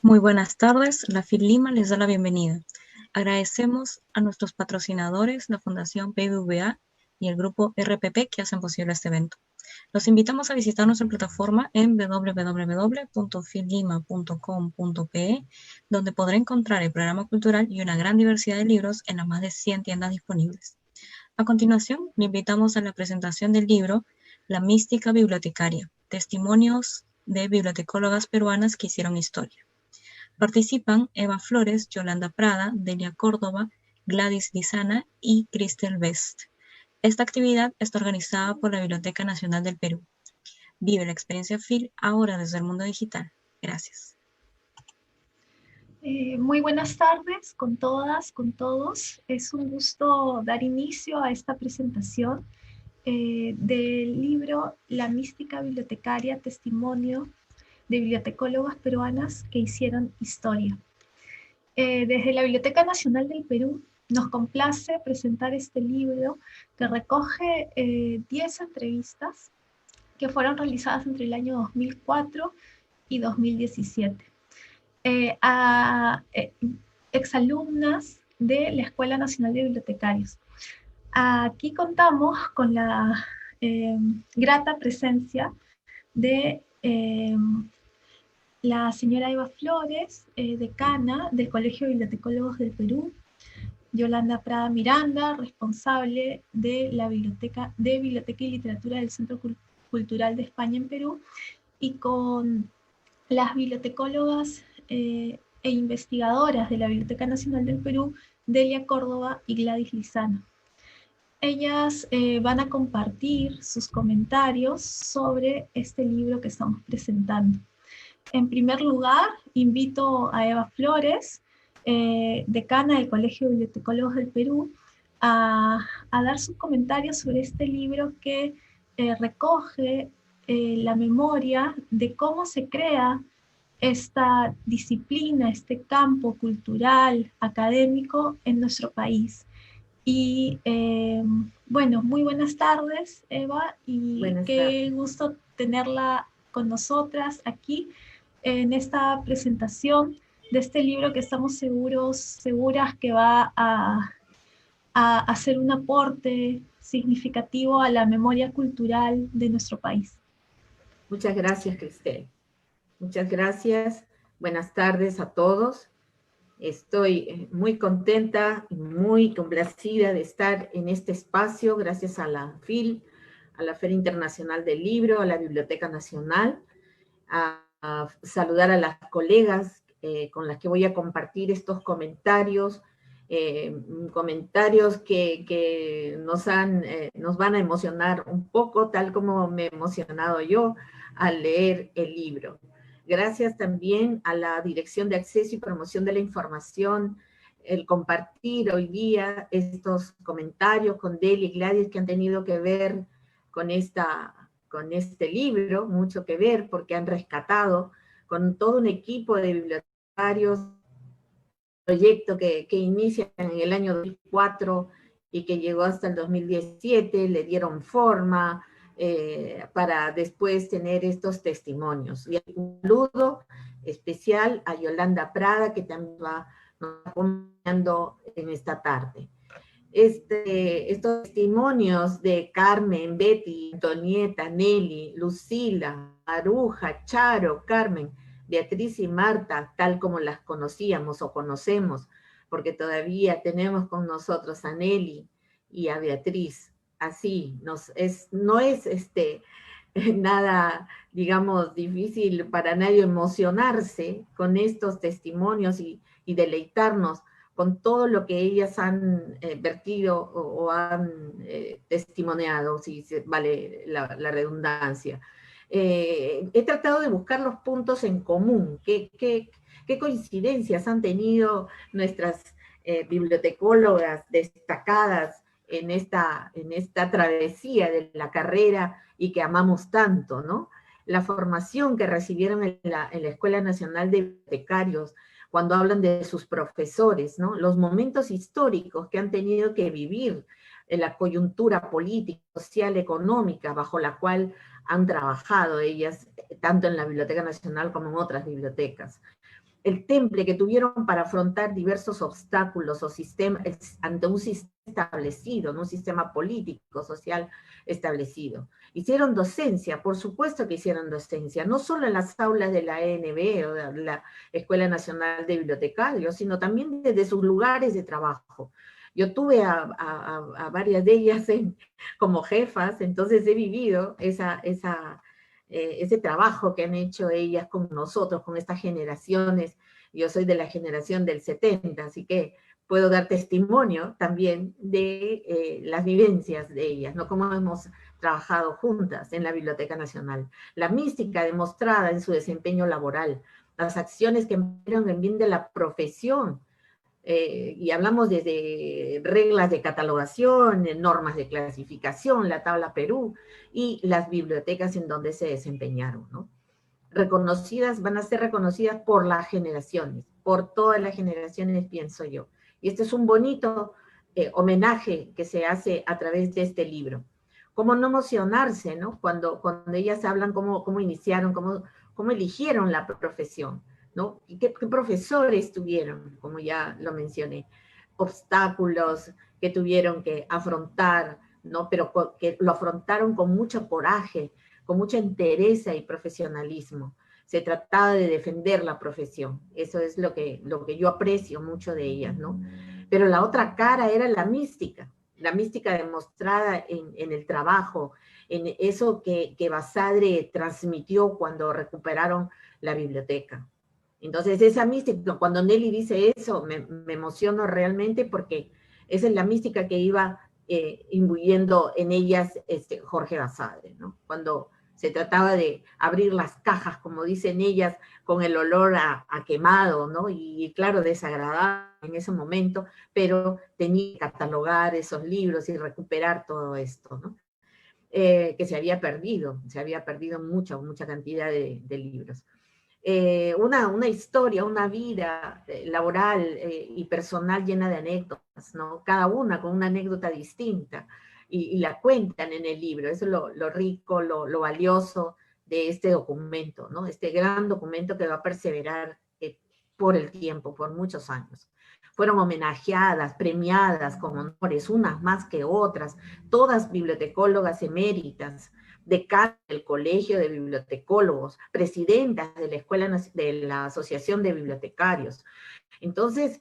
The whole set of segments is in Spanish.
Muy buenas tardes, la FIL Lima les da la bienvenida. Agradecemos a nuestros patrocinadores, la Fundación BBVA y el grupo RPP que hacen posible este evento. Los invitamos a visitar nuestra plataforma en www.fillima.com.pe, donde podrá encontrar el programa cultural y una gran diversidad de libros en las más de 100 tiendas disponibles. A continuación, le invitamos a la presentación del libro La mística bibliotecaria, testimonios de bibliotecólogas peruanas que hicieron historia. Participan Eva Flores, Yolanda Prada, Delia Córdoba, Gladys Lizana y Cristel Best. Esta actividad está organizada por la Biblioteca Nacional del Perú. Vive la experiencia FIL ahora desde el mundo digital. Gracias. Muy buenas tardes con todas, con todos. Es un gusto dar inicio a esta presentación del libro La mística bibliotecaria, testimonio de bibliotecólogas peruanas que hicieron historia. Desde la Biblioteca Nacional del Perú nos complace presentar este libro que recoge 10 entrevistas que fueron realizadas entre el año 2004 y 2017 a exalumnas de la Escuela Nacional de Bibliotecarios. Aquí contamos con la grata presencia de la señora Eva Flores, decana del Colegio de Bibliotecólogos del Perú, Yolanda Prada Miranda, responsable de la Biblioteca y Literatura del Centro Cultural de España en Perú, y con las bibliotecólogas e investigadoras de la Biblioteca Nacional del Perú, Delia Córdoba y Gladys Lizana. Ellas van a compartir sus comentarios sobre este libro que estamos presentando. En primer lugar, invito a Eva Flores, decana del Colegio de Bibliotecólogos del Perú, a dar sus comentarios sobre este libro que recoge la memoria de cómo se crea esta disciplina, este campo cultural, académico en nuestro país. Y bueno, muy buenas tardes, Eva, y qué gusto tenerla con nosotras aquí en esta presentación de este libro que estamos seguras que va a hacer un aporte significativo a la memoria cultural de nuestro país. Muchas gracias, Cristel. Muchas gracias. Buenas tardes a todos. Estoy muy contenta y muy complacida de estar en este espacio, gracias a la FIL, a la Feria Internacional del Libro, a la Biblioteca Nacional, a saludar a las colegas con las que voy a compartir estos comentarios, comentarios que nos van a emocionar un poco, tal como me he emocionado yo al leer el libro. Gracias también a la Dirección de Acceso y Promoción de la Información, el compartir hoy día estos comentarios con Delia y Gladys que han tenido que ver con este libro, mucho que ver, porque han rescatado con todo un equipo de bibliotecarios, proyecto que inicia en el año 2004 y que llegó hasta el 2017, le dieron forma para después tener estos testimonios. Y un saludo especial a Yolanda Prada, que también va nos acompañando en esta tarde. Estos testimonios de Carmen, Betty, Antonieta, Nelly, Lucila, Maruja, Charo, Carmen, Beatriz y Marta, tal como las conocíamos o conocemos, porque todavía tenemos con nosotros a Nelly y a Beatriz. Así, no es nada, digamos, difícil para nadie emocionarse con estos testimonios y deleitarnos con todo lo que ellas han vertido o han testimoniado, si vale la redundancia. He tratado de buscar los puntos en común, qué coincidencias han tenido nuestras bibliotecólogas destacadas en esta travesía de la carrera y que amamos tanto, ¿no? La formación que recibieron en la Escuela Nacional de Bibliotecarios, cuando hablan de sus profesores, ¿no? Los momentos históricos que han tenido que vivir en la coyuntura política, social, económica, bajo la cual han trabajado ellas, tanto en la Biblioteca Nacional como en otras bibliotecas. el temple que tuvieron para afrontar diversos obstáculos o sistemas ante un sistema establecido, ¿no? Un sistema político, social establecido. Hicieron docencia, por supuesto que hicieron docencia, no solo en las aulas de la ENB o de la Escuela Nacional de Bibliotecarios, sino también desde sus lugares de trabajo. Yo tuve a varias de ellas como jefas, entonces he vivido ese trabajo que han hecho ellas con nosotros, con estas generaciones. Yo soy de la generación del 70, así que puedo dar testimonio también de las vivencias de ellas, ¿no? Cómo hemos trabajado juntas en la Biblioteca Nacional. La mística demostrada en su desempeño laboral, las acciones que emplearon en bien de la profesión, y hablamos desde reglas de catalogación, normas de clasificación, la tabla Perú, y las bibliotecas en donde se desempeñaron, ¿no? Reconocidas, van a ser reconocidas por las generaciones, por todas las generaciones, pienso yo. Y este es un bonito homenaje que se hace a través de este libro. Cómo no emocionarse, ¿no? Cuando ellas hablan cómo iniciaron, cómo eligieron la profesión, ¿no? ¿Y qué profesores tuvieron? Como ya lo mencioné, obstáculos que tuvieron que afrontar, ¿no? Pero que lo afrontaron con mucho coraje, con mucha entereza y profesionalismo. Se trataba de defender la profesión. Eso es lo que yo aprecio mucho de ellas, ¿no? Pero la otra cara era la mística demostrada en el trabajo, en eso que Basadre transmitió cuando recuperaron la biblioteca. Entonces, esa mística, cuando Nelly dice eso, me emociono realmente porque esa es la mística que iba imbuyendo en ellas Jorge Basadre, ¿no? Cuando se trataba de abrir las cajas, como dicen ellas, con el olor a quemado, ¿no? Y claro, desagradable en ese momento, pero tenía que catalogar esos libros y recuperar todo esto, ¿no? Que se había perdido mucha cantidad de libros. Una historia, una vida laboral y personal llena de anécdotas, ¿no? Cada una con una anécdota distinta, y la cuentan en el libro. Eso es lo rico, lo valioso de este documento, ¿no? Este gran documento que va a perseverar por el tiempo, por muchos años. Fueron homenajeadas, premiadas con honores, unas más que otras, todas bibliotecólogas eméritas, decana del Colegio de Bibliotecólogos, presidentas de la Escuela de la Asociación de Bibliotecarios. Entonces,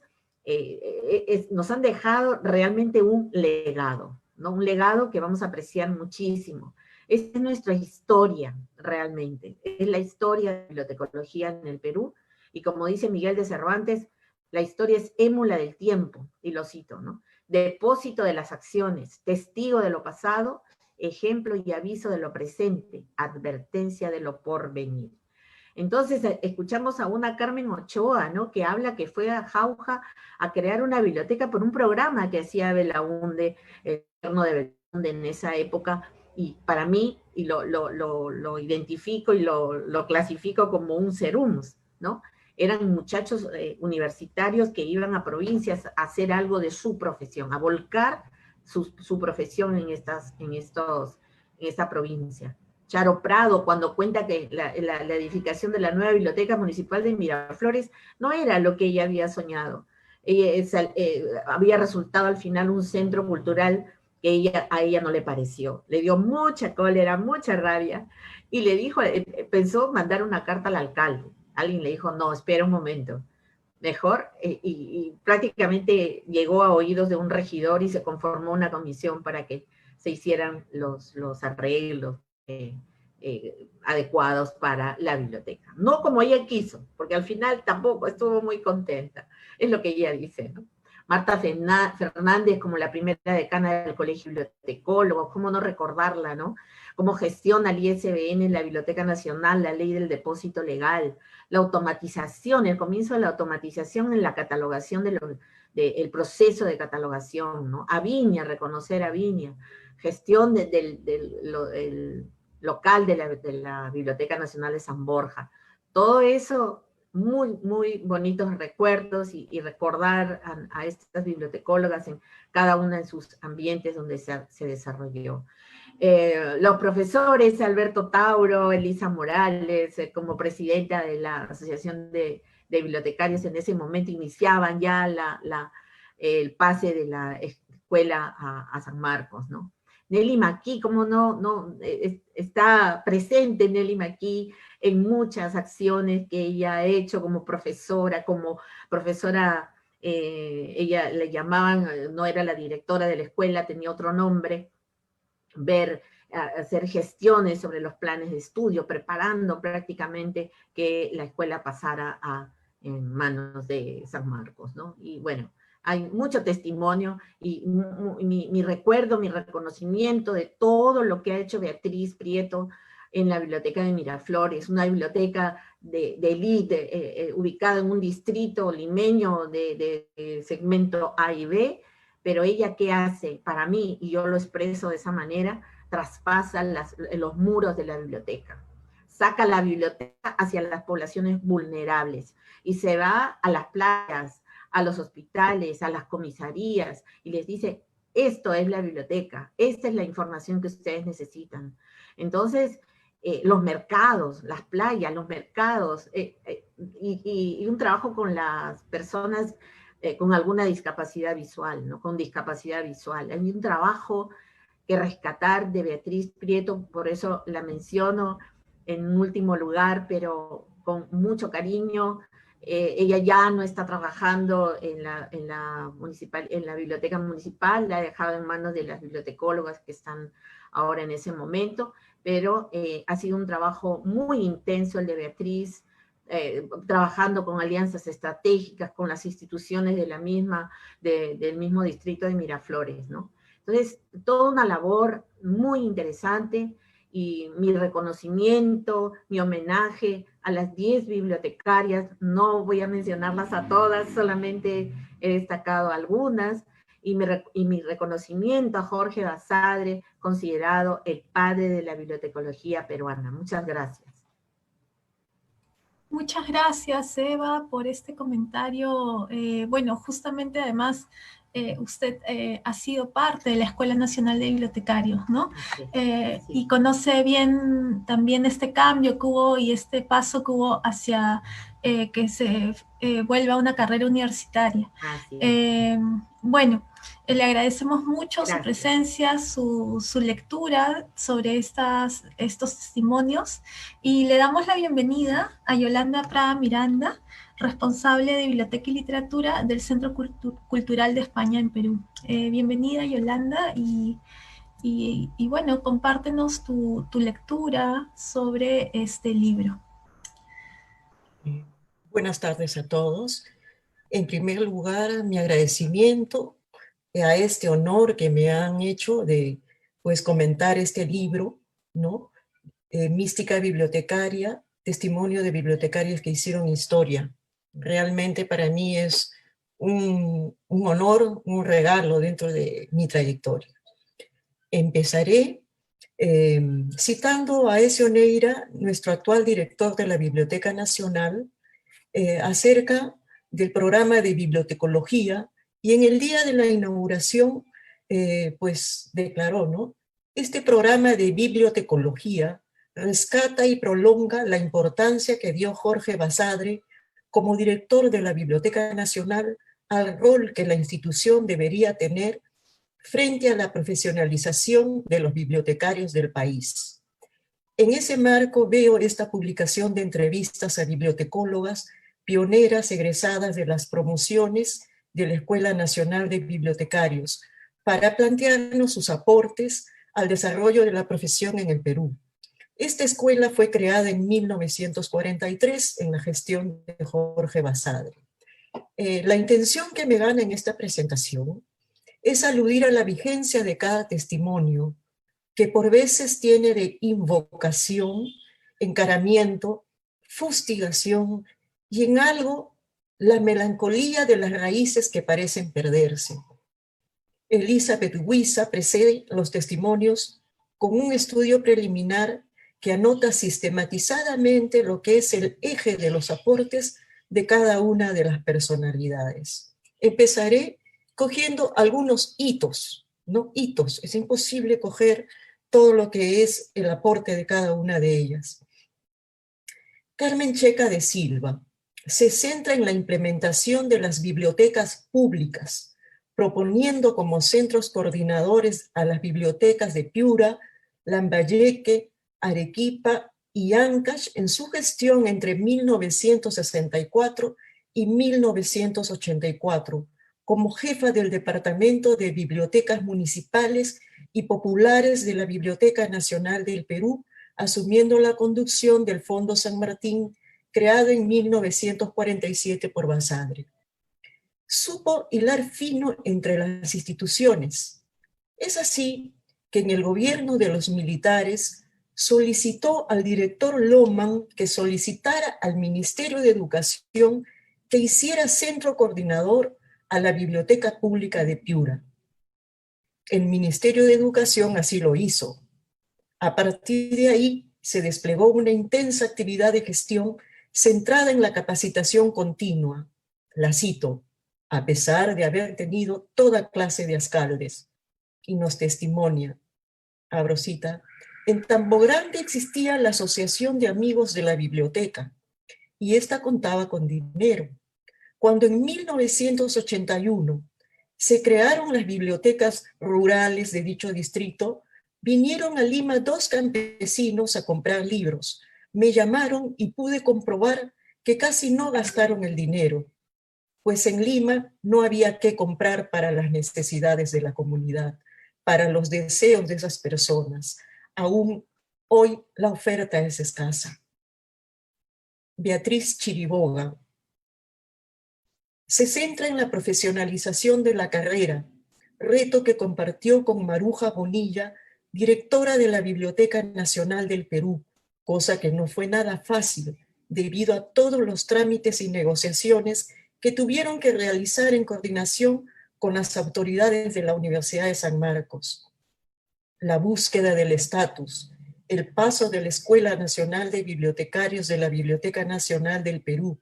nos han dejado realmente un legado, ¿no? Un legado que vamos a apreciar muchísimo. Esta es nuestra historia, realmente. Es la historia de la bibliotecología en el Perú, y como dice Miguel de Cervantes, la historia es émula del tiempo, y lo cito, ¿no? Depósito de las acciones, testigo de lo pasado, ejemplo y aviso de lo presente, advertencia de lo porvenir. Entonces escuchamos a una Carmen Ochoa, ¿no? Que habla que fue a Jauja a crear una biblioteca por un programa que hacía Belaunde, el gobierno de Belaunde en esa época, y para mí, y lo identifico y lo clasifico como un serums, ¿no? Eran muchachos universitarios que iban a provincias a hacer algo de su profesión, a volcar su profesión en esta provincia. Charo Prado, cuando cuenta que la edificación de la nueva biblioteca municipal de Miraflores no era lo que ella había soñado. Había resultado al final un centro cultural que a ella no le pareció. Le dio mucha cólera, mucha rabia, y le dijo, pensó mandar una carta al alcalde. Alguien le dijo, no, espera un momento, mejor, y prácticamente llegó a oídos de un regidor y se conformó una comisión para que se hicieran los arreglos adecuados para la biblioteca. No como ella quiso, porque al final tampoco estuvo muy contenta, es lo que ella dice, ¿no? Marta Fernández, como la primera decana del Colegio Bibliotecólogo, cómo no recordarla, ¿no? Cómo gestiona el ISBN en la Biblioteca Nacional, la ley del depósito legal, la automatización, el comienzo de la automatización en la catalogación el proceso de catalogación, ¿no? A Viña, reconocer a Viña, gestión del local de la Biblioteca Nacional de San Borja. Todo eso, muy, muy bonitos recuerdos, y recordar a estas bibliotecólogas en cada una de sus ambientes donde se desarrolló. Los profesores, Alberto Tauro, Elisa Morales, como presidenta de la Asociación de de bibliotecarios en ese momento iniciaban ya el pase de la escuela a San Marcos, ¿no? Nelly Maquí, como está presente Nelly Maquí en muchas acciones que ella ha hecho como profesora, ella le llamaban, no era la directora de la escuela, tenía otro nombre, hacer gestiones sobre los planes de estudio, preparando prácticamente que la escuela pasara en manos de San Marcos, ¿no? Y bueno, hay mucho testimonio y mi recuerdo, mi reconocimiento de todo lo que ha hecho Beatriz Prieto en la biblioteca de Miraflores, una biblioteca de élite, ubicada en un distrito limeño de segmento A y B, pero ella ¿qué hace? Para mí, y yo lo expreso de esa manera, traspasa los muros de la biblioteca, saca la biblioteca hacia las poblaciones vulnerables y se va a las playas, a los hospitales, a las comisarías y les dice, esto es la biblioteca, esta es la información que ustedes necesitan. Entonces, los mercados, las playas, los mercados, y un trabajo con las personas con alguna discapacidad visual, ¿no? Con discapacidad visual. Hay un trabajo que rescatar de Beatriz Prieto, por eso la menciono en último lugar, pero con mucho cariño. Ella ya no está trabajando en la biblioteca municipal, la ha dejado en manos de las bibliotecólogas que están ahora en ese momento, pero ha sido un trabajo muy intenso el de Beatriz, trabajando con alianzas estratégicas con las instituciones del mismo distrito de Miraflores, ¿no? Entonces, toda una labor muy interesante y mi reconocimiento, mi homenaje a las 10 bibliotecarias, no voy a mencionarlas a todas, solamente he destacado algunas, y mi reconocimiento a Jorge Basadre, considerado el padre de la bibliotecología peruana. Muchas gracias. Muchas gracias, Eva, por este comentario. Bueno, justamente además usted ha sido parte de la Escuela Nacional de Bibliotecarios, ¿no? Sí. Y conoce bien también este cambio que hubo y este paso que hubo hacia que se vuelva una carrera universitaria. Bueno, le agradecemos mucho Gracias. Su presencia, su lectura sobre estos testimonios y le damos la bienvenida a Yolanda Prada Miranda, responsable de Biblioteca y Literatura del Centro Cultural de España en Perú. Bienvenida, Yolanda, y bueno, compártenos tu lectura sobre este libro. Buenas tardes a todos. En primer lugar, mi agradecimiento a este honor que me han hecho de pues, comentar este libro, ¿no? Mística bibliotecaria, testimonio de bibliotecarios que hicieron historia. Realmente para mí es un honor, un regalo dentro de mi trayectoria. Empezaré citando a Ezio Neira, nuestro actual director de la Biblioteca Nacional, acerca del programa de bibliotecología, y en el día de la inauguración, pues declaró, ¿no? Este programa de bibliotecología rescata y prolonga la importancia que dio Jorge Basadre como director de la Biblioteca Nacional al rol que la institución debería tener frente a la profesionalización de los bibliotecarios del país. En ese marco veo esta publicación de entrevistas a bibliotecólogas pioneras egresadas de las promociones de la Escuela Nacional de Bibliotecarios para plantearnos sus aportes al desarrollo de la profesión en el Perú. Esta escuela fue creada en 1943 en la gestión de Jorge Basadre. La intención que me gana en esta presentación es aludir a la vigencia de cada testimonio, que por veces tiene de invocación, encaramiento, fustigación y en algo la melancolía de las raíces que parecen perderse. Elizabeth Huiza precede los testimonios con un estudio preliminar que anota sistematizadamente lo que es el eje de los aportes de cada una de las personalidades. Empezaré cogiendo algunos hitos, ¿no? Hitos, es imposible coger todo lo que es el aporte de cada una de ellas. Carmen Checa de Silva, se centra en la implementación de las bibliotecas públicas, proponiendo como centros coordinadores a las bibliotecas de Piura, Lambayeque, Arequipa y Ancash en su gestión entre 1964 y 1984, como jefa del Departamento de Bibliotecas Municipales y Populares de la Biblioteca Nacional del Perú, asumiendo la conducción del Fondo San Martín, creado en 1947 por Basadre. Supo hilar fino entre las instituciones. Es así que en el gobierno de los militares solicitó al director Loman que solicitara al Ministerio de Educación que hiciera centro coordinador a la Biblioteca Pública de Piura. El Ministerio de Educación así lo hizo. A partir de ahí se desplegó una intensa actividad de gestión centrada en la capacitación continua. La cito, a pesar de haber tenido toda clase de alcaldes. Y nos testimonia, abro cita, en Tambo Grande existía la Asociación de Amigos de la Biblioteca, y esta contaba con dinero. Cuando en 1981 se crearon las bibliotecas rurales de dicho distrito, vinieron a Lima 2 campesinos a comprar libros. Me llamaron y pude comprobar que casi no gastaron el dinero, pues en Lima no había qué comprar para las necesidades de la comunidad, para los deseos de esas personas. Aún hoy la oferta es escasa. Beatriz Chiriboga se centra en la profesionalización de la carrera, reto que compartió con Maruja Bonilla, directora de la Biblioteca Nacional del Perú, cosa que no fue nada fácil debido a todos los trámites y negociaciones que tuvieron que realizar en coordinación con las autoridades de la Universidad de San Marcos. La búsqueda del estatus, el paso de la Escuela Nacional de Bibliotecarios de la Biblioteca Nacional del Perú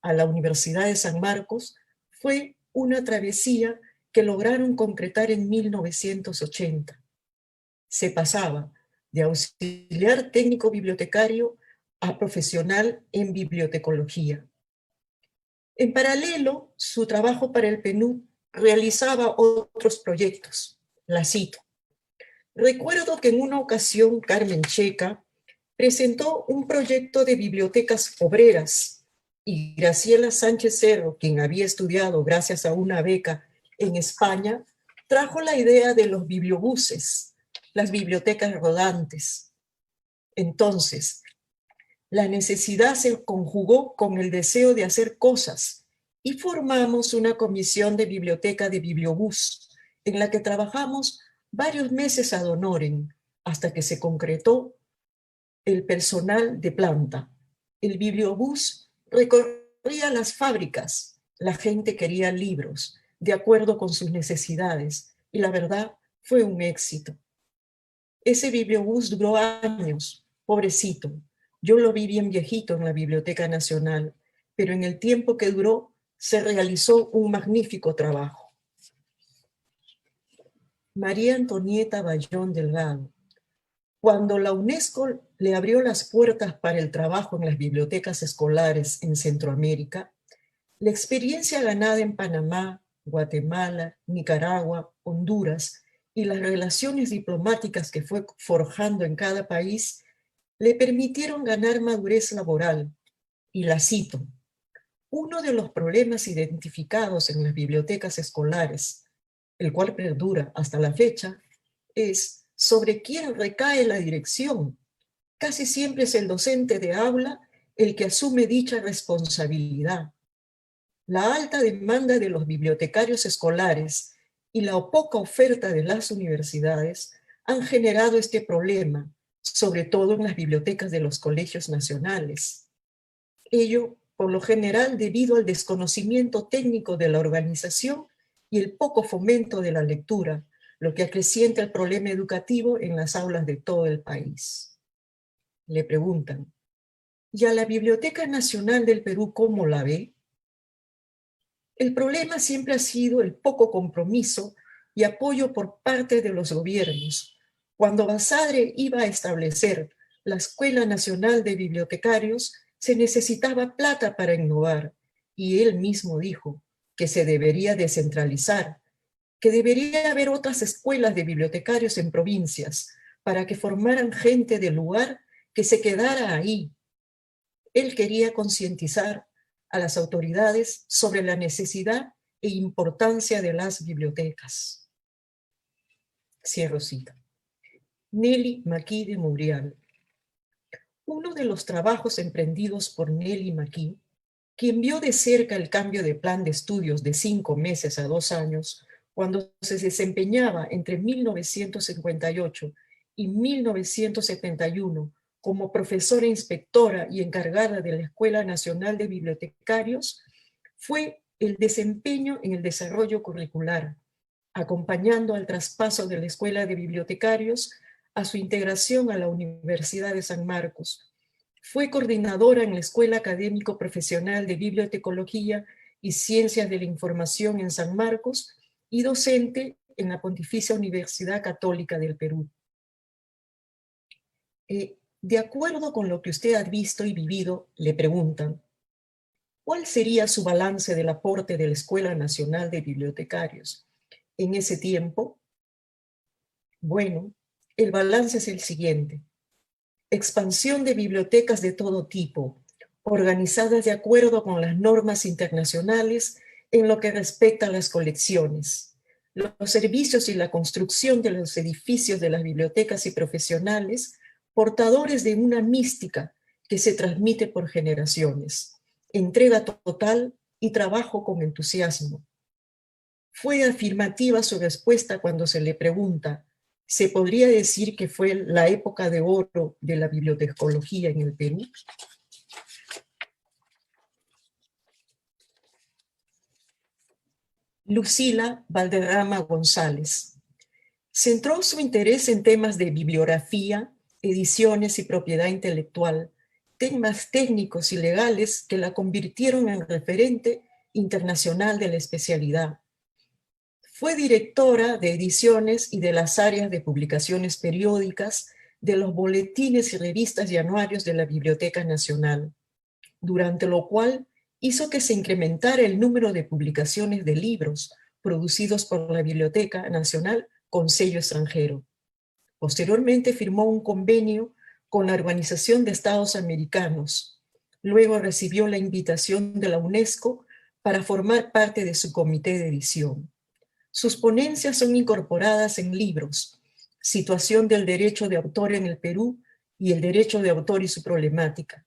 a la Universidad de San Marcos fue una travesía que lograron concretar en 1980. Se pasaba de auxiliar técnico bibliotecario a profesional en bibliotecología. En paralelo, su trabajo para el PNUD realizaba otros proyectos. La cito. Recuerdo que en una ocasión Carmen Checa presentó un proyecto de bibliotecas obreras y Graciela Sánchez Cerro, quien había estudiado gracias a una beca en España, trajo la idea de los bibliobuses, las bibliotecas rodantes. Entonces, la necesidad se conjugó con el deseo de hacer cosas y formamos una comisión de biblioteca de bibliobús en la que trabajamos varios meses ad honorem hasta que se concretó el personal de planta. El bibliobús recorría las fábricas, la gente quería libros de acuerdo con sus necesidades y la verdad fue un éxito. Ese bibliobús duró años, pobrecito. Yo lo vi bien viejito en la Biblioteca Nacional, pero en el tiempo que duró se realizó un magnífico trabajo. María Antonieta Bayón Delgado. Cuando la UNESCO le abrió las puertas para el trabajo en las bibliotecas escolares en Centroamérica, la experiencia ganada en Panamá, Guatemala, Nicaragua, Honduras y las relaciones diplomáticas que fue forjando en cada país le permitieron ganar madurez laboral. Y la cito, uno de los problemas identificados en las bibliotecas escolares, el cual perdura hasta la fecha, es sobre quién recae la dirección. Casi siempre es el docente de aula el que asume dicha responsabilidad. La alta demanda de los bibliotecarios escolares y la poca oferta de las universidades han generado este problema, sobre todo en las bibliotecas de los colegios nacionales. Ello, por lo general, debido al desconocimiento técnico de la organización y el poco fomento de la lectura, lo que acrecienta el problema educativo en las aulas de todo el país. Le preguntan, ¿y a la Biblioteca Nacional del Perú cómo la ve? El problema siempre ha sido el poco compromiso y apoyo por parte de los gobiernos. Cuando Basadre iba a establecer la Escuela Nacional de Bibliotecarios, se necesitaba plata para innovar, y él mismo dijo que se debería descentralizar, que debería haber otras escuelas de bibliotecarios en provincias para que formaran gente del lugar que se quedara ahí. Él quería concientizar a las autoridades sobre la necesidad e importancia de las bibliotecas. Cierro cita. Nelly Maquis de Mourial. Uno de los trabajos emprendidos por Nelly Maquis, quien vio de cerca el cambio de plan de estudios de 5 meses a 2 años, cuando se desempeñaba entre 1958 y 1971 como profesora inspectora y encargada de la Escuela Nacional de Bibliotecarios, fue el desempeño en el desarrollo curricular, acompañando al traspaso de la Escuela de Bibliotecarios a su integración a la Universidad de San Marcos. Fue coordinadora en la Escuela Académico Profesional de Bibliotecología y Ciencias de la Información en San Marcos y docente en la Pontificia Universidad Católica del Perú. De acuerdo con lo que usted ha visto y vivido, le preguntan, ¿cuál sería su balance del aporte de la Escuela Nacional de Bibliotecarios en ese tiempo? Bueno, el balance es el siguiente. Expansión de bibliotecas de todo tipo, organizadas de acuerdo con las normas internacionales en lo que respecta a las colecciones, los servicios y la construcción de los edificios de las bibliotecas y profesionales, portadores de una mística que se transmite por generaciones, entrega total y trabajo con entusiasmo. Fue afirmativa su respuesta cuando se le pregunta, ¿se podría decir que fue la época de oro de la bibliotecología en el Perú? Lucila Valderrama González. Centró su interés en temas de bibliografía, ediciones y propiedad intelectual, temas técnicos y legales que la convirtieron en referente internacional de la especialidad. Fue directora de ediciones y de las áreas de publicaciones periódicas de los boletines y revistas y anuarios de la Biblioteca Nacional, durante lo cual hizo que se incrementara el número de publicaciones de libros producidos por la Biblioteca Nacional con sello extranjero. Posteriormente firmó un convenio con la Organización de Estados Americanos. Luego recibió la invitación de la UNESCO para formar parte de su comité de edición. Sus ponencias son incorporadas en libros, Situación del derecho de autor en el Perú y el derecho de autor y su problemática.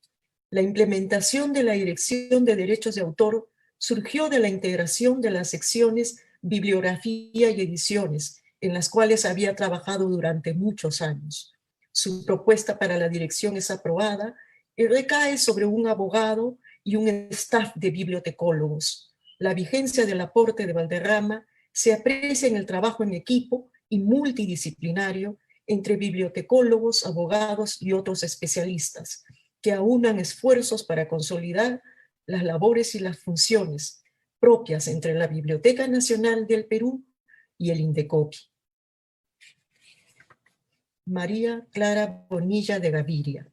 La implementación de la Dirección de Derechos de Autor surgió de la integración de las secciones Bibliografía y Ediciones, en las cuales había trabajado durante muchos años. Su propuesta para la dirección es aprobada y recae sobre un abogado y un staff de bibliotecólogos. La vigencia del aporte de Valderrama se aprecia en el trabajo en equipo y multidisciplinario entre bibliotecólogos, abogados y otros especialistas, que aunan esfuerzos para consolidar las labores y las funciones propias entre la Biblioteca Nacional del Perú y el Indecopi. María Clara Bonilla de Gaviria.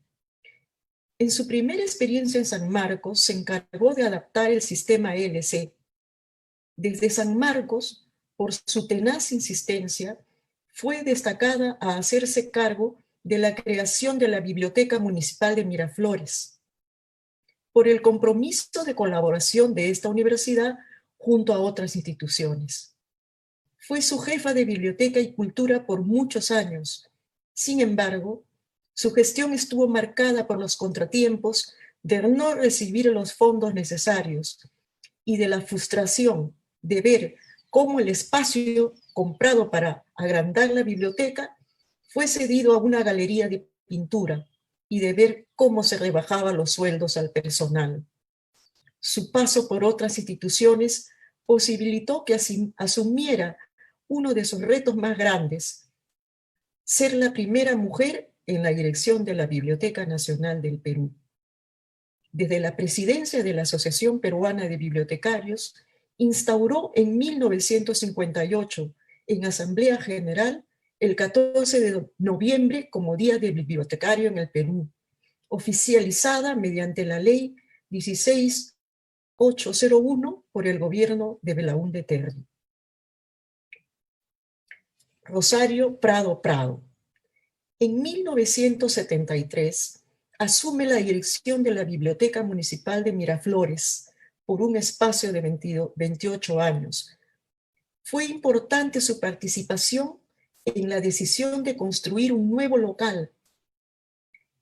En su primera experiencia en San Marcos, se encargó de adaptar el sistema LC. Desde San Marcos, por su tenaz insistencia, fue destacada a hacerse cargo de la creación de la Biblioteca Municipal de Miraflores, por el compromiso de colaboración de esta universidad junto a otras instituciones. Fue su jefa de Biblioteca y Cultura por muchos años. Sin embargo, su gestión estuvo marcada por los contratiempos de no recibir los fondos necesarios y de la frustración de ver cómo el espacio comprado para agrandar la biblioteca fue cedido a una galería de pintura y de ver cómo se rebajaban los sueldos al personal. Su paso por otras instituciones posibilitó que asumiera uno de sus retos más grandes, ser la primera mujer en la dirección de la Biblioteca Nacional del Perú. Desde la presidencia de la Asociación Peruana de Bibliotecarios, instauró en 1958 en Asamblea General el 14 de noviembre como Día del Bibliotecario en el Perú, oficializada mediante la ley 16801 por el gobierno de Belaúnde Terry. Rosario Prado Prado. En 1973 asume la dirección de la Biblioteca Municipal de Miraflores por un espacio de 28 años. Fue importante su participación en la decisión de construir un nuevo local.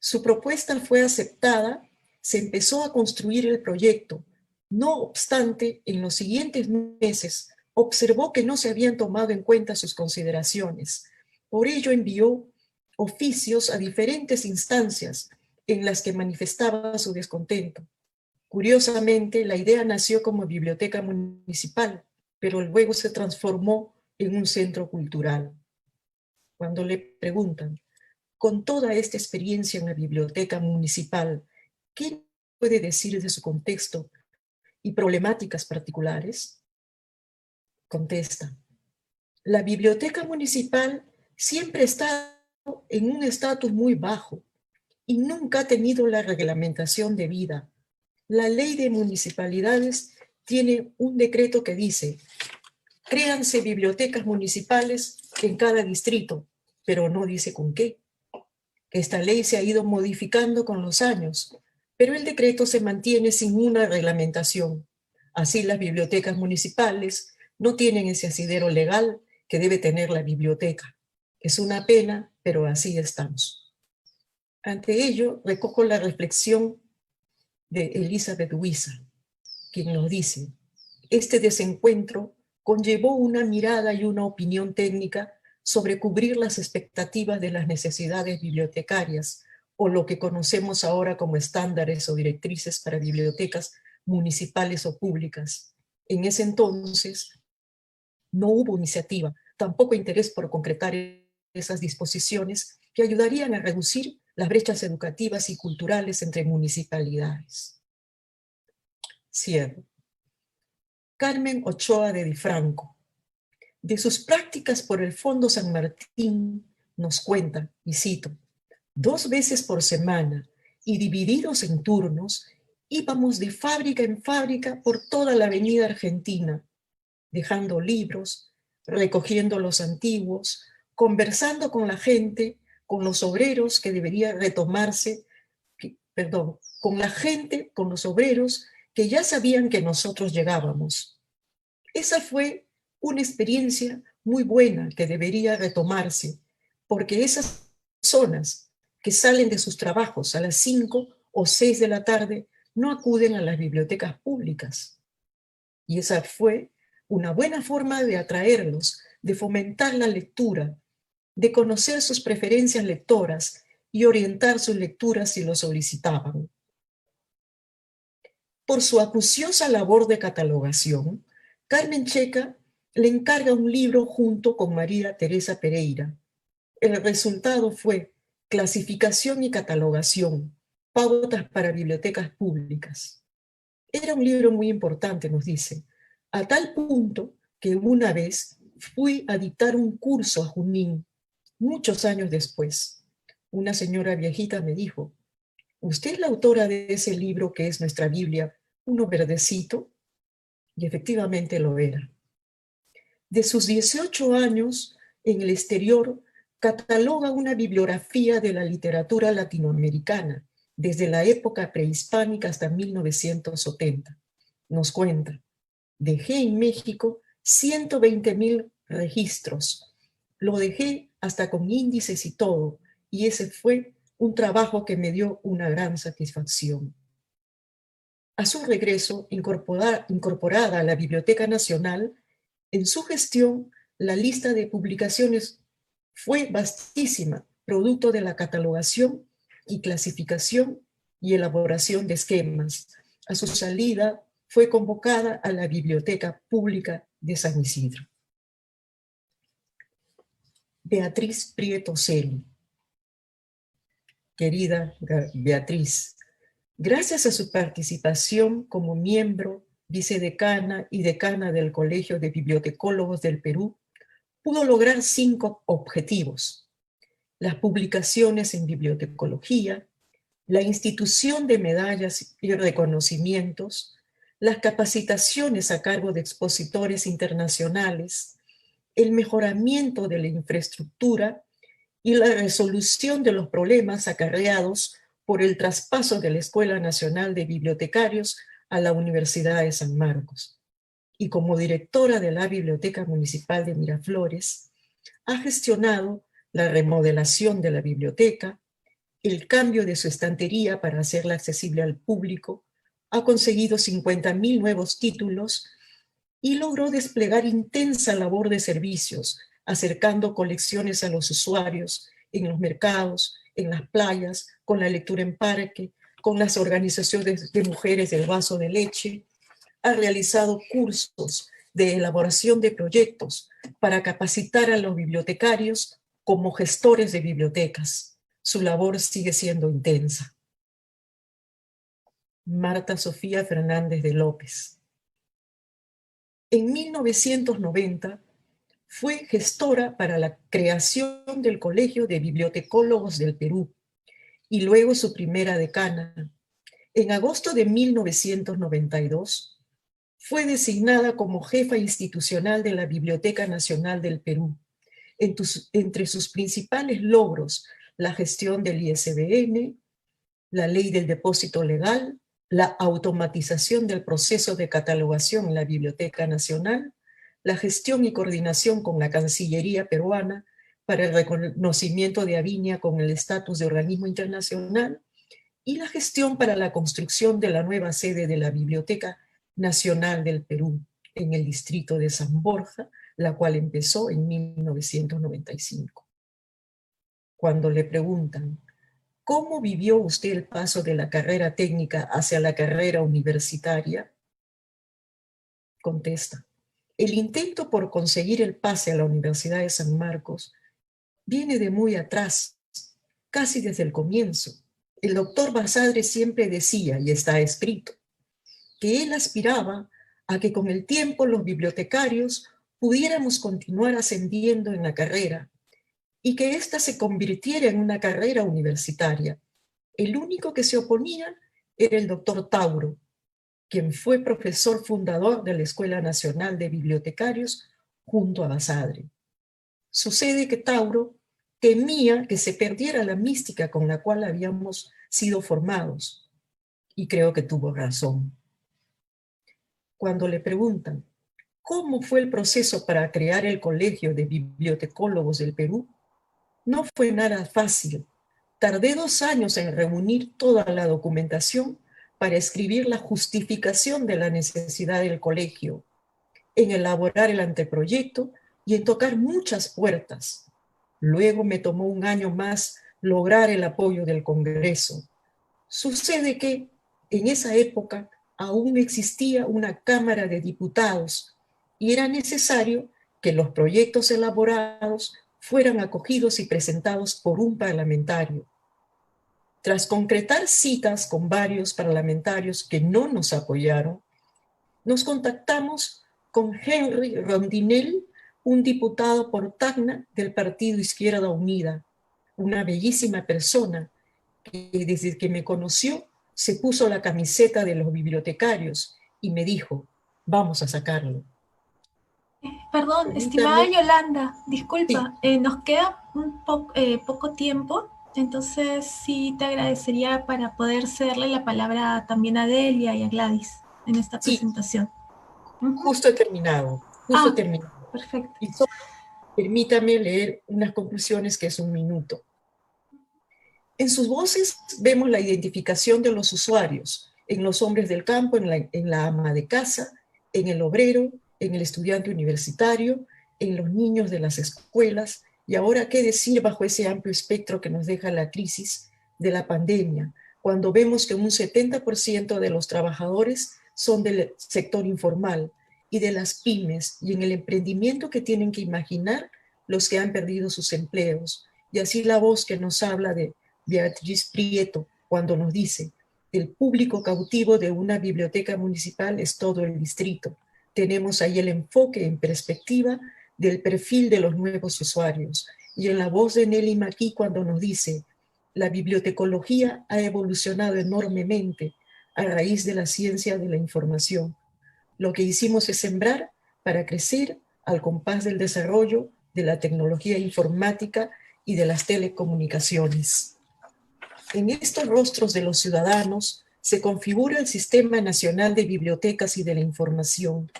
Su propuesta fue aceptada, se empezó a construir el proyecto. No obstante, en los siguientes meses observó que no se habían tomado en cuenta sus consideraciones. Por ello envió oficios a diferentes instancias en las que manifestaba su descontento. Curiosamente, la idea nació como biblioteca municipal, pero luego se transformó en un centro cultural. Cuando le preguntan, con toda esta experiencia en la biblioteca municipal, ¿qué puede decir de su contexto y problemáticas particulares? Contesta, la biblioteca municipal siempre está en un estatus muy bajo y nunca ha tenido la reglamentación debida. La ley de municipalidades tiene un decreto que dice, créanse bibliotecas municipales en cada distrito, pero no dice con qué. Esta ley se ha ido modificando con los años, pero el decreto se mantiene sin una reglamentación. Así las bibliotecas municipales no tienen ese asidero legal que debe tener la biblioteca. Es una pena, pero así estamos. Ante ello, recojo la reflexión de Elizabeth Huiza, quien nos dice, este desencuentro conllevó una mirada y una opinión técnica sobre cubrir las expectativas de las necesidades bibliotecarias, o lo que conocemos ahora como estándares o directrices para bibliotecas municipales o públicas. En ese entonces no hubo iniciativa, tampoco interés por concretar esas disposiciones que ayudarían a reducir las brechas educativas y culturales entre municipalidades. Cierro. Carmen Ochoa de Di Franco. De sus prácticas por el Fondo San Martín nos cuenta, y cito, 2 veces por semana y divididos en turnos, íbamos de fábrica en fábrica por toda la avenida Argentina, dejando libros, recogiendo los antiguos, conversando con la gente, con los obreros que debería retomarse, con la gente, con los obreros que ya sabían que nosotros llegábamos. Esa fue una experiencia muy buena que debería retomarse, porque esas personas que salen de sus trabajos a las 5 o 6 de la tarde no acuden a las bibliotecas públicas. Y esa fue una buena forma de atraerlos, de fomentar la lectura, de conocer sus preferencias lectoras y orientar sus lecturas si lo solicitaban. Por su acuciosa labor de catalogación, Carmen Checa le encarga un libro junto con María Teresa Pereira. El resultado fue Clasificación y catalogación, pautas para bibliotecas públicas. Era un libro muy importante, nos dice, a tal punto que una vez fui a dictar un curso a Junín, muchos años después. Una señora viejita me dijo, ¿usted es la autora de ese libro que es nuestra Biblia, uno verdecito? Y efectivamente lo era. De sus 18 años en el exterior, cataloga una bibliografía de la literatura latinoamericana, desde la época prehispánica hasta 1970. Nos cuenta, dejé en México 120,000 registros. Lo dejé hasta con índices y todo, y ese fue un trabajo que me dio una gran satisfacción. A su regreso, incorporada a la Biblioteca Nacional, en su gestión, la lista de publicaciones fue vastísima, producto de la catalogación y clasificación y elaboración de esquemas. A su salida, fue convocada a la Biblioteca Pública de San Isidro. Beatriz Prieto Celi. Querida Beatriz, gracias a su participación como miembro, vicedecana y decana del Colegio de Bibliotecólogos del Perú, pudo lograr 5 objetivos: las publicaciones en bibliotecología, la institución de medallas y reconocimientos, las capacitaciones a cargo de expositores internacionales, el mejoramiento de la infraestructura y la resolución de los problemas acarreados por el traspaso de la Escuela Nacional de Bibliotecarios a la Universidad de San Marcos. Y como directora de la Biblioteca Municipal de Miraflores, ha gestionado la remodelación de la biblioteca, el cambio de su estantería para hacerla accesible al público, ha conseguido 50.000 nuevos títulos y logró desplegar intensa labor de servicios, acercando colecciones a los usuarios en los mercados, en las playas, con la lectura en parque, con las organizaciones de mujeres del vaso de leche. Ha realizado cursos de elaboración de proyectos para capacitar a los bibliotecarios como gestores de bibliotecas. Su labor sigue siendo intensa. Marta Sofía Fernández de López. En 1990 fue gestora para la creación del Colegio de Bibliotecólogos del Perú y luego su primera decana. En agosto de 1992 fue designada como jefa institucional de la Biblioteca Nacional del Perú. Entre sus principales logros, la gestión del ISBN, la ley del depósito legal, la automatización del proceso de catalogación en la Biblioteca Nacional, la gestión y coordinación con la Cancillería peruana para el reconocimiento de Aviña con el estatus de organismo internacional y la gestión para la construcción de la nueva sede de la Biblioteca Nacional del Perú en el distrito de San Borja, la cual empezó en 1995. Cuando le preguntan, ¿cómo vivió usted el paso de la carrera técnica hacia la carrera universitaria? Contesta, el intento por conseguir el pase a la Universidad de San Marcos viene de muy atrás, casi desde el comienzo. El doctor Basadre siempre decía, y está escrito, que él aspiraba a que con el tiempo los bibliotecarios pudiéramos continuar ascendiendo en la carrera y que ésta se convirtiera en una carrera universitaria. El único que se oponía era el doctor Tauro, quien fue profesor fundador de la Escuela Nacional de Bibliotecarios junto a Basadre. Sucede que Tauro temía que se perdiera la mística con la cual habíamos sido formados, y creo que tuvo razón. Cuando le preguntan, ¿cómo fue el proceso para crear el Colegio de Bibliotecólogos del Perú? No fue nada fácil. Tardé 2 años en reunir toda la documentación para escribir la justificación de la necesidad del colegio, en elaborar el anteproyecto y en tocar muchas puertas. Luego me tomó 1 año más lograr el apoyo del Congreso. Sucede que en esa época aún existía una Cámara de Diputados y era necesario que los proyectos elaborados fueran acogidos y presentados por un parlamentario. Tras concretar citas con varios parlamentarios que no nos apoyaron, nos contactamos con Henry Rondinell, un diputado por Tacna del Partido Izquierda Unida, una bellísima persona que desde que me conoció se puso la camiseta de los bibliotecarios y me dijo, vamos a sacarlo. Perdón, estimada Yolanda, disculpa, sí. Nos queda un poco tiempo, entonces sí te agradecería para poder cederle la palabra también a Delia y a Gladys en esta presentación. Justo he terminado, Perfecto. Y solo permítame leer unas conclusiones que es 1 minuto. En sus voces vemos la identificación de los usuarios, en los hombres del campo, en la ama de casa, en el obrero, en el estudiante universitario, en los niños de las escuelas, y ahora qué decir bajo ese amplio espectro que nos deja la crisis de la pandemia, cuando vemos que un 70% de los trabajadores son del sector informal y de las pymes, y en el emprendimiento que tienen que imaginar los que han perdido sus empleos. Y así la voz que nos habla de Beatriz Prieto, cuando nos dice, el público cautivo de una biblioteca municipal es todo el distrito. Tenemos ahí el enfoque en perspectiva del perfil de los nuevos usuarios. Y en la voz de Nelly Maquí cuando nos dice, La bibliotecología ha evolucionado enormemente a raíz de la ciencia de la información. Lo que hicimos es sembrar para crecer al compás del desarrollo de la tecnología informática y de las telecomunicaciones. En estos rostros de los ciudadanos se configura el Sistema Nacional de Bibliotecas y de la Información.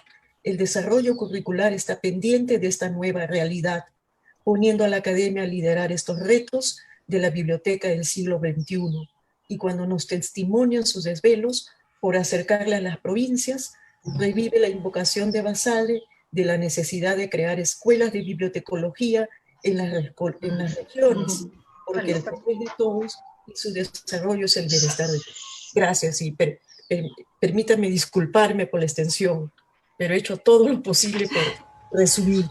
El desarrollo curricular está pendiente de esta nueva realidad, poniendo a la academia a liderar estos retos de la biblioteca del siglo XXI. Y cuando nos testimonian sus desvelos por acercarla a las provincias, revive la invocación de Basadre de la necesidad de crear escuelas de bibliotecología en las regiones, porque el papel de todos y su desarrollo es el bienestar de todos. Gracias y permítanme disculparme por la extensión, pero he hecho todo lo posible por resumir.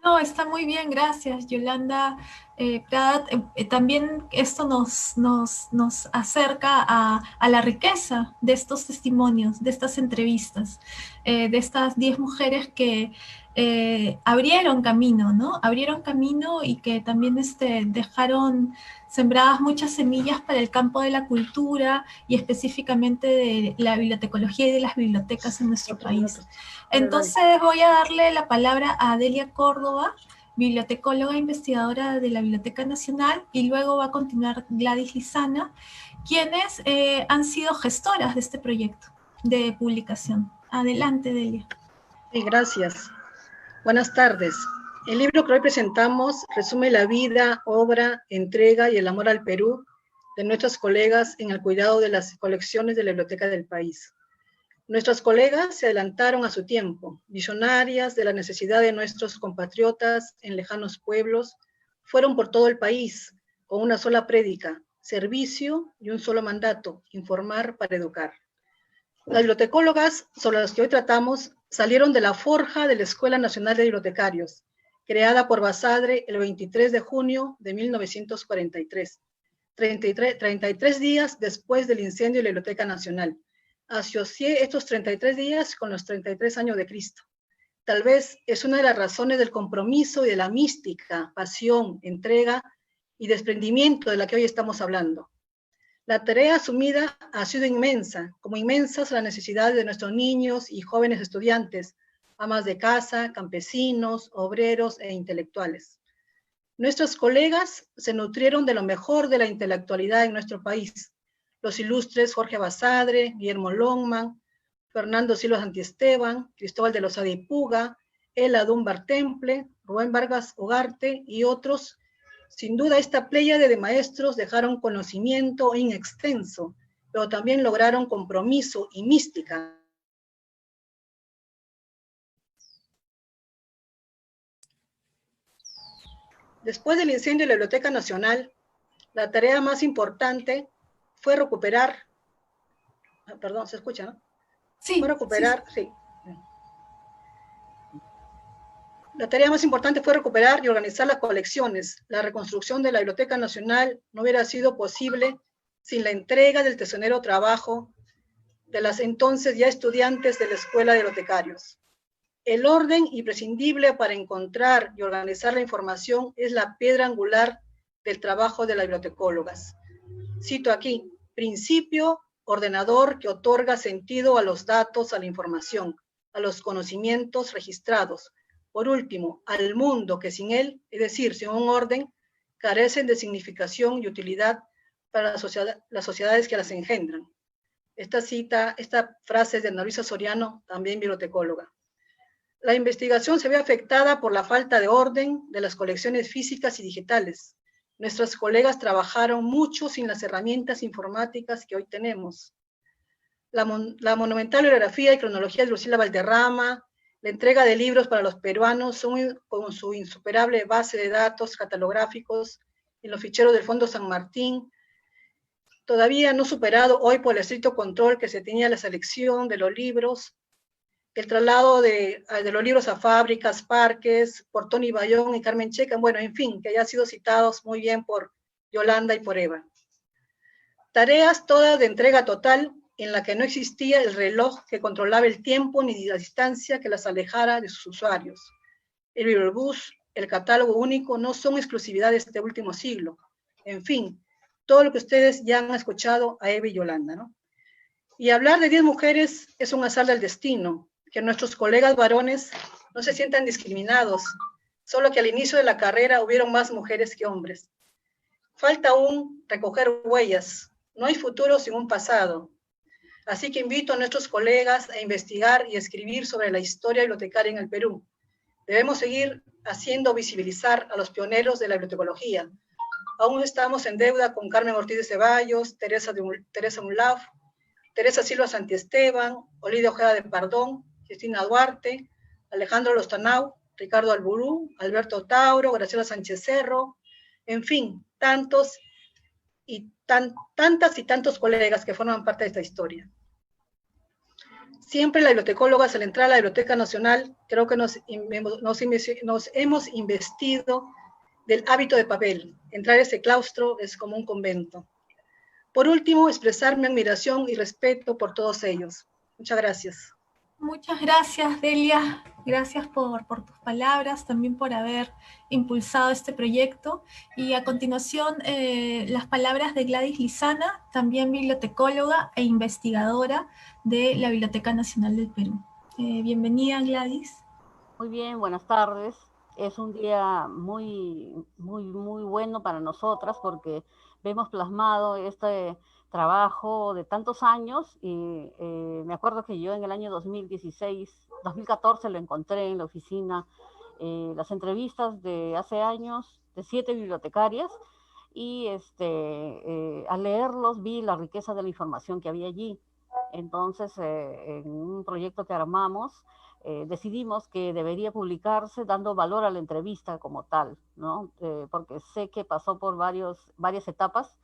No, está muy bien, gracias, Yolanda Prat. También esto nos acerca a la riqueza de estos testimonios, de estas entrevistas, de estas 10 mujeres que abrieron camino, ¿no? Abrieron camino y que también dejaron sembradas muchas semillas para el campo de la cultura y específicamente de la bibliotecología y de las bibliotecas en nuestro país. Entonces voy a darle la palabra a Delia Córdoba, bibliotecóloga e investigadora de la Biblioteca Nacional, y luego va a continuar Gladys Lizana, quienes han sido gestoras de este proyecto de publicación. Adelante, Delia. Sí, gracias. Buenas tardes. El libro que hoy presentamos resume la vida, obra, entrega y el amor al Perú de nuestras colegas en el cuidado de las colecciones de la biblioteca del país. Nuestras colegas se adelantaron a su tiempo, visionarias de la necesidad de nuestros compatriotas en lejanos pueblos, fueron por todo el país con una sola prédica, servicio y un solo mandato, informar para educar. Las bibliotecólogas sobre las que hoy tratamos salieron de la forja de la Escuela Nacional de Bibliotecarios, creada por Basadre el 23 de junio de 1943, 33 días después del incendio de la Biblioteca Nacional. Asocié estos 33 días con los 33 años de Cristo. Tal vez es una de las razones del compromiso y de la mística, pasión, entrega y desprendimiento de la que hoy estamos hablando. La tarea asumida ha sido inmensa, como inmensas las necesidades de nuestros niños y jóvenes estudiantes, amas de casa, campesinos, obreros e intelectuales. Nuestros colegas se nutrieron de lo mejor de la intelectualidad en nuestro país. Los ilustres Jorge Basadre, Guillermo Longman, Fernando Silva Santiesteban, Cristóbal de Lozada y Puga, Ela Dunbar Temple, Rubén Vargas Ugarte y otros. Sin duda, esta pléyade de maestros dejaron conocimiento in extenso, pero también lograron compromiso y mística. Después del incendio de la Biblioteca Nacional, la tarea más importante fue recuperar, perdón, ¿se escucha, no? Sí. Fue recuperar, sí. La tarea más importante fue recuperar y organizar las colecciones. La reconstrucción de la Biblioteca Nacional no hubiera sido posible sin la entrega del tesonero trabajo de las entonces ya estudiantes de la Escuela de Bibliotecarios. El orden imprescindible para encontrar y organizar la información es la piedra angular del trabajo de las bibliotecólogas. Cito aquí, principio ordenador que otorga sentido a los datos, a la información, a los conocimientos registrados. Por último, al mundo que sin él, es decir, sin un orden, carecen de significación y utilidad para las sociedades que las engendran. Esta frase es de Ana Luisa Soriano, también bibliotecóloga. La investigación se ve afectada por la falta de orden de las colecciones físicas y digitales. Nuestras colegas trabajaron mucho sin las herramientas informáticas que hoy tenemos. La monumental bibliografía y cronología de Lucila Valderrama, la entrega de libros para los peruanos son con su insuperable base de datos catalográficos en los ficheros del Fondo San Martín, todavía no superado hoy por el estricto control que se tenía la selección de los libros, el traslado de los libros a fábricas, parques, por Tony Bayón y Carmen Checa, bueno, en fin, que ya han sido citados muy bien por Yolanda y por Eva. Tareas todas de entrega total, en la que no existía el reloj que controlaba el tiempo ni la distancia que las alejara de sus usuarios. El bibliobús, el catálogo único no son exclusividad de este último siglo. En fin, todo lo que ustedes ya han escuchado a Eva y Yolanda, ¿no? Y hablar de 10 mujeres es un azar del destino, que nuestros colegas varones no se sientan discriminados, solo que al inicio de la carrera hubieron más mujeres que hombres. Falta aún recoger huellas, no hay futuro sin un pasado. Así que invito a nuestros colegas a investigar y escribir sobre la historia bibliotecaria en el Perú. Debemos seguir haciendo visibilizar a los pioneros de la bibliotecología. Aún estamos en deuda con Carmen Ortiz de Ceballos, Teresa Unlaf, Teresa Silva Santiesteban, Olida Ojeda de Pardón, Cristina Duarte, Alejandro Lostanau, Ricardo Alburú, Alberto Tauro, Graciela Sánchez Cerro, en fin, tantas y tantos colegas que forman parte de esta historia. Siempre las bibliotecólogas, al entrar a la Biblioteca Nacional, creo que nos hemos investido del hábito de papel. Entrar a ese claustro es como un convento. Por último, expresar mi admiración y respeto por todos ellos. Muchas gracias. Muchas gracias, Delia. Gracias por tus palabras, también por haber impulsado este proyecto. Y a continuación, las palabras de Gladys Lizana, también bibliotecóloga e investigadora de la Biblioteca Nacional del Perú. Bienvenida, Gladys. Muy bien, buenas tardes. Es un día muy bueno para nosotras porque vemos plasmado este trabajo de tantos años y me acuerdo que yo en el año 2014 lo encontré en la oficina, las entrevistas de hace años de 7 bibliotecarias y al leerlos vi la riqueza de la información que había allí. Entonces, en un proyecto que armamos, decidimos que debería publicarse dando valor a la entrevista como tal, ¿no? Porque sé que pasó por varias etapas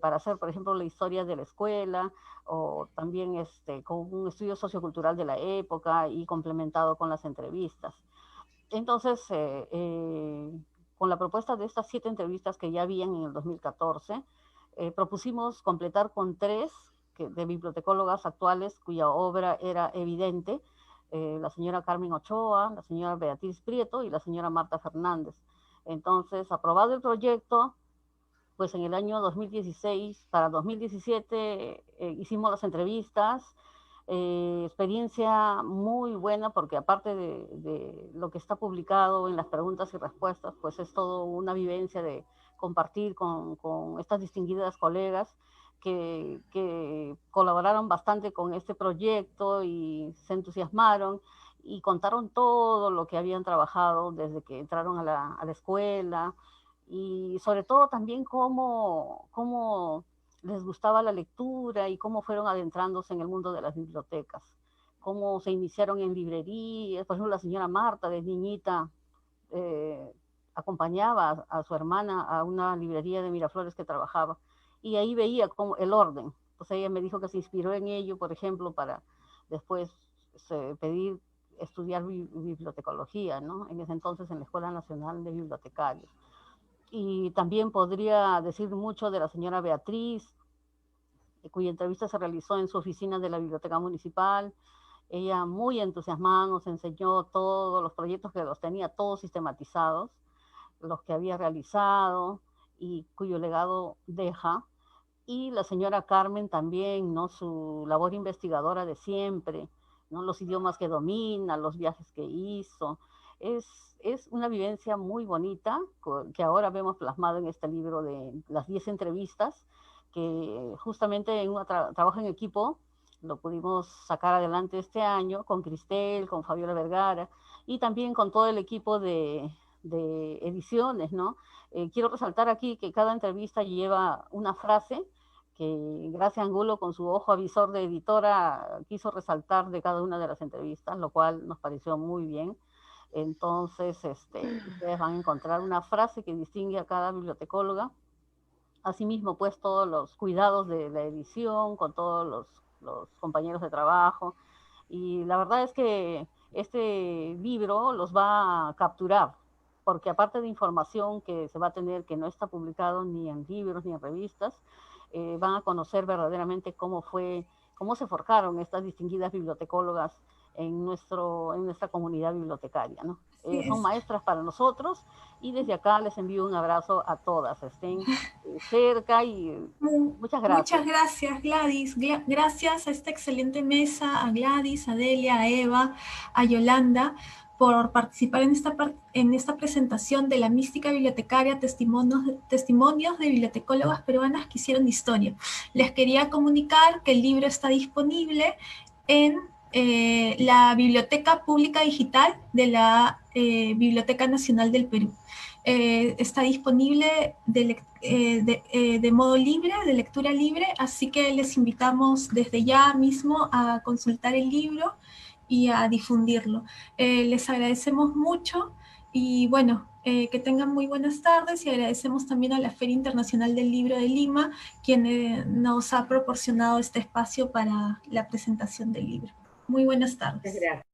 para hacer, por ejemplo, la historia de la escuela o también con un estudio sociocultural de la época y complementado con las entrevistas. Entonces, con la propuesta de estas 7 entrevistas que ya habían en el 2014, propusimos completar con 3 de bibliotecólogas actuales cuya obra era evidente, la señora Carmen Ochoa, la señora Beatriz Prieto y la señora Marta Fernández. Entonces, aprobado el proyecto, pues en el año 2016, para 2017 hicimos las entrevistas, experiencia muy buena porque aparte de lo que está publicado en las preguntas y respuestas, pues es todo una vivencia de compartir con estas distinguidas colegas que colaboraron bastante con este proyecto y se entusiasmaron y contaron todo lo que habían trabajado desde que entraron a la escuela y sobre todo también cómo les gustaba la lectura y cómo fueron adentrándose en el mundo de las bibliotecas, cómo se iniciaron en librerías. Por ejemplo, la señora Marta de niñita acompañaba a su hermana a una librería de Miraflores que trabajaba y ahí veía como el orden. Entonces ella me dijo que se inspiró en ello, por ejemplo, para después pedir estudiar bibliotecología, ¿no? En ese entonces en la Escuela Nacional de Bibliotecarios. Y también podría decir mucho de la señora Beatriz, cuya entrevista se realizó en su oficina de la Biblioteca Municipal. Ella muy entusiasmada nos enseñó todos los proyectos que los tenía todos sistematizados, los que había realizado y cuyo legado deja. Y la señora Carmen también, ¿no? Su labor investigadora de siempre, ¿no? Los idiomas que domina, los viajes que hizo. Es una vivencia muy bonita que ahora vemos plasmado en este libro de las 10 entrevistas, que justamente en un trabajo en equipo lo pudimos sacar adelante este año con Cristel, con Fabiola Vergara y también con todo el equipo de ediciones, ¿no? Quiero resaltar aquí que cada entrevista lleva una frase que Gracia Angulo con su ojo avisor de editora quiso resaltar de cada una de las entrevistas, lo cual nos pareció muy bien. Entonces, ustedes van a encontrar una frase que distingue a cada bibliotecóloga. Asimismo, pues todos los cuidados de la edición, con todos los compañeros de trabajo. Y la verdad es que este libro los va a capturar, porque aparte de información que se va a tener que no está publicado ni en libros ni en revistas, van a conocer verdaderamente cómo se forjaron estas distinguidas bibliotecólogas en nuestra comunidad bibliotecaria, ¿no? son maestras para nosotros, y desde acá les envío un abrazo a todas, estén cerca y muchas gracias. Muchas gracias, Gladys. Gracias a esta excelente mesa, a Gladys, a Delia, a Eva, a Yolanda, por participar en esta presentación de la mística bibliotecaria, testimonios de bibliotecólogas peruanas que hicieron historia. Les quería comunicar que el libro está disponible en la Biblioteca Pública Digital de la Biblioteca Nacional del Perú. Está disponible de modo libre, de lectura libre, así que les invitamos desde ya mismo a consultar el libro y a difundirlo. Les agradecemos mucho y bueno, que tengan muy buenas tardes, y agradecemos también a la Feria Internacional del Libro de Lima, quien nos ha proporcionado este espacio para la presentación del libro. Muy buenas tardes. Gracias.